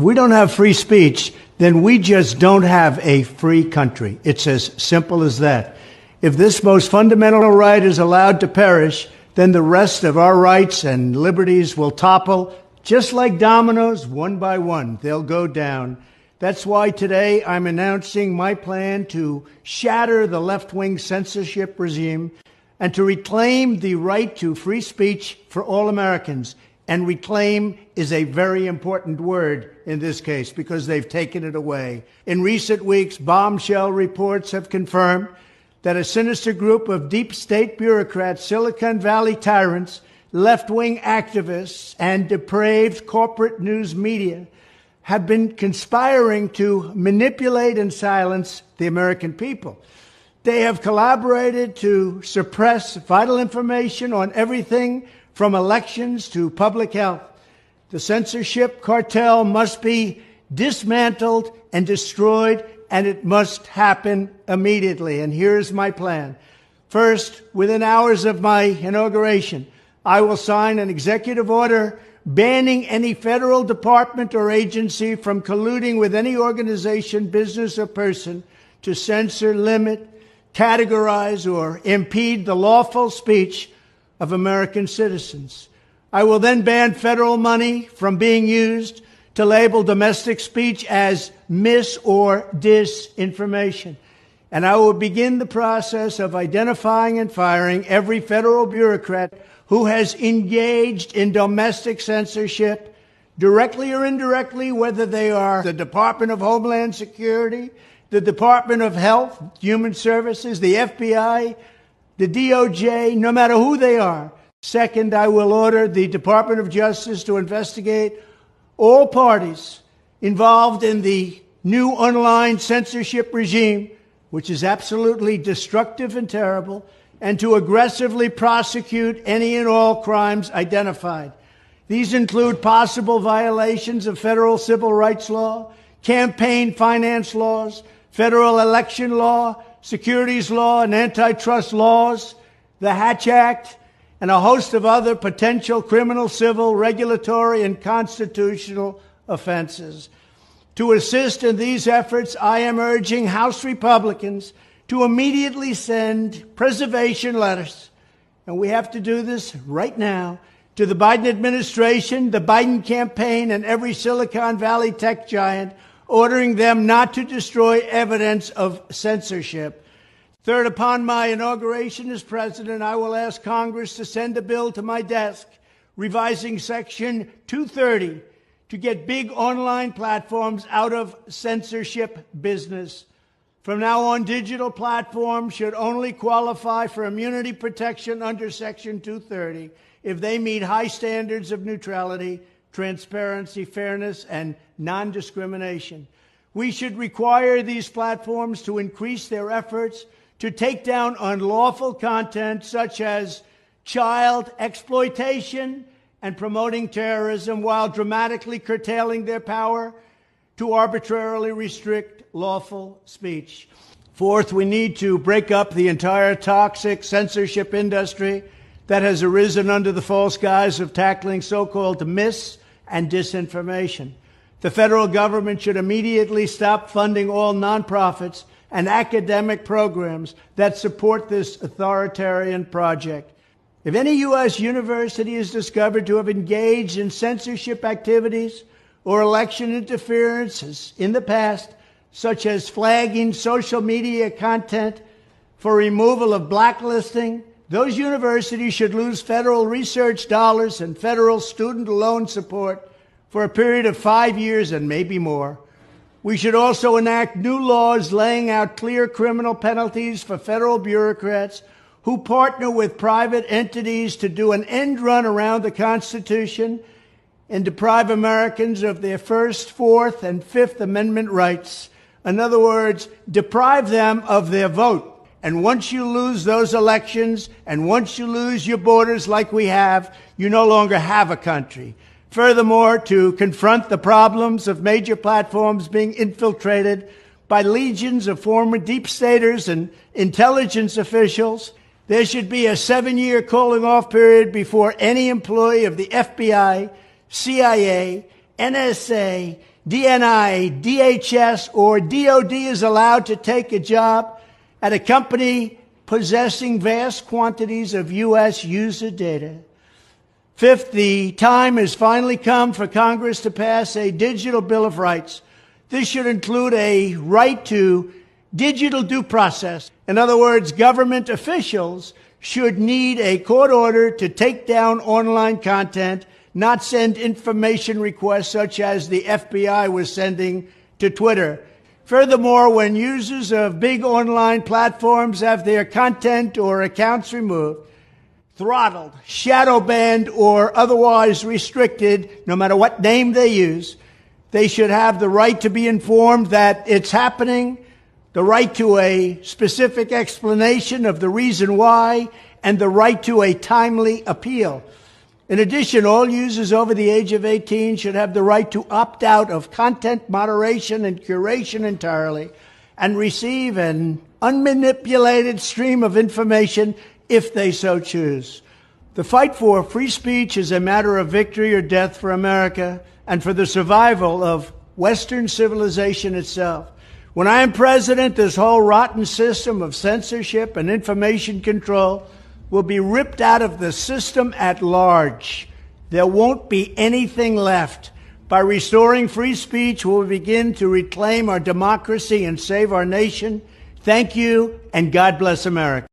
If we don't have free speech, then we just don't have a free country. It's as simple as that. If this most fundamental right is allowed to perish, then the rest of our rights and liberties will topple just like dominoes, one by one. They'll go down. That's why today I'm announcing my plan to shatter the left-wing censorship regime and to reclaim the right to free speech for all Americans. And reclaim is a very important word in this case because they've taken it away. In recent weeks, bombshell reports have confirmed that a sinister group of deep state bureaucrats, Silicon Valley tyrants, left-wing activists, and depraved corporate news media have been conspiring to manipulate and silence the American people. They have collaborated to suppress vital information on everything from elections to public health. The censorship cartel must be dismantled and destroyed, and it must happen immediately. And here's my plan. First, within hours of my inauguration, I will sign an executive order banning any federal department or agency from colluding with any organization, business, or person to censor, limit, categorize, or impede the lawful speech of American citizens. I will then ban federal money from being used to label domestic speech as mis- or disinformation. And I will begin the process of identifying and firing every federal bureaucrat who has engaged in domestic censorship, directly or indirectly, whether they are the Department of Homeland Security, the Department of Health, Human Services, the FBI, the DOJ, no matter who they are. Second, I will order the Department of Justice to investigate all parties involved in the new online censorship regime, which is absolutely destructive and terrible, and to aggressively prosecute any and all crimes identified. These include possible violations of federal civil rights law, campaign finance laws, federal election law, securities law, and antitrust laws, the Hatch Act, and a host of other potential criminal, civil, regulatory, and constitutional offenses. To assist in these efforts, I am urging House Republicans to immediately send preservation letters, and we have to do this right now, to the Biden administration, the Biden campaign, and every Silicon Valley tech giant, ordering them not to destroy evidence of censorship. Third, upon my inauguration as president, I will ask Congress to send a bill to my desk revising Section 230 to get big online platforms out of censorship business. From now on, digital platforms should only qualify for immunity protection under Section 230 if they meet high standards of neutrality, transparency, fairness, and non-discrimination. We should require these platforms to increase their efforts to take down unlawful content such as child exploitation and promoting terrorism, while dramatically curtailing their power to arbitrarily restrict lawful speech. Fourth, we need to break up the entire toxic censorship industry that has arisen under the false guise of tackling so-called mis- and disinformation. The federal government should immediately stop funding all nonprofits and academic programs that support this authoritarian project. If any U.S. university is discovered to have engaged in censorship activities or election interferences in the past, such as flagging social media content for removal of blacklisting, those universities should lose federal research dollars and federal student loan support for a period of 5 years and maybe more. We should also enact new laws laying out clear criminal penalties for federal bureaucrats who partner with private entities to do an end run around the Constitution and deprive Americans of their First, Fourth, and Fifth Amendment rights. In other words, deprive them of their vote. And once you lose those elections, and once you lose your borders like we have, you no longer have a country. Furthermore, to confront the problems of major platforms being infiltrated by legions of former deep staters and intelligence officials, there should be a 7-year cooling-off period before any employee of the FBI, CIA, NSA, DNI, DHS, or DOD is allowed to take a job at a company possessing vast quantities of U.S. user data. Fifth, the time has finally come for Congress to pass a digital Bill of Rights. This should include a right to digital due process. In other words, government officials should need a court order to take down online content, not send information requests such as the FBI was sending to Twitter. Furthermore, when users of big online platforms have their content or accounts removed, throttled, shadow banned, or otherwise restricted, no matter what name they use, they should have the right to be informed that it's happening, the right to a specific explanation of the reason why, and the right to a timely appeal. In addition, all users over the age of 18 should have the right to opt out of content moderation and curation entirely and receive an unmanipulated stream of information if they so choose. The fight for free speech is a matter of victory or death for America and for the survival of Western civilization itself. When I am president, this whole rotten system of censorship and information control will be ripped out of the system at large. There won't be anything left. By restoring free speech, we'll begin to reclaim our democracy and save our nation. Thank you, and God bless America.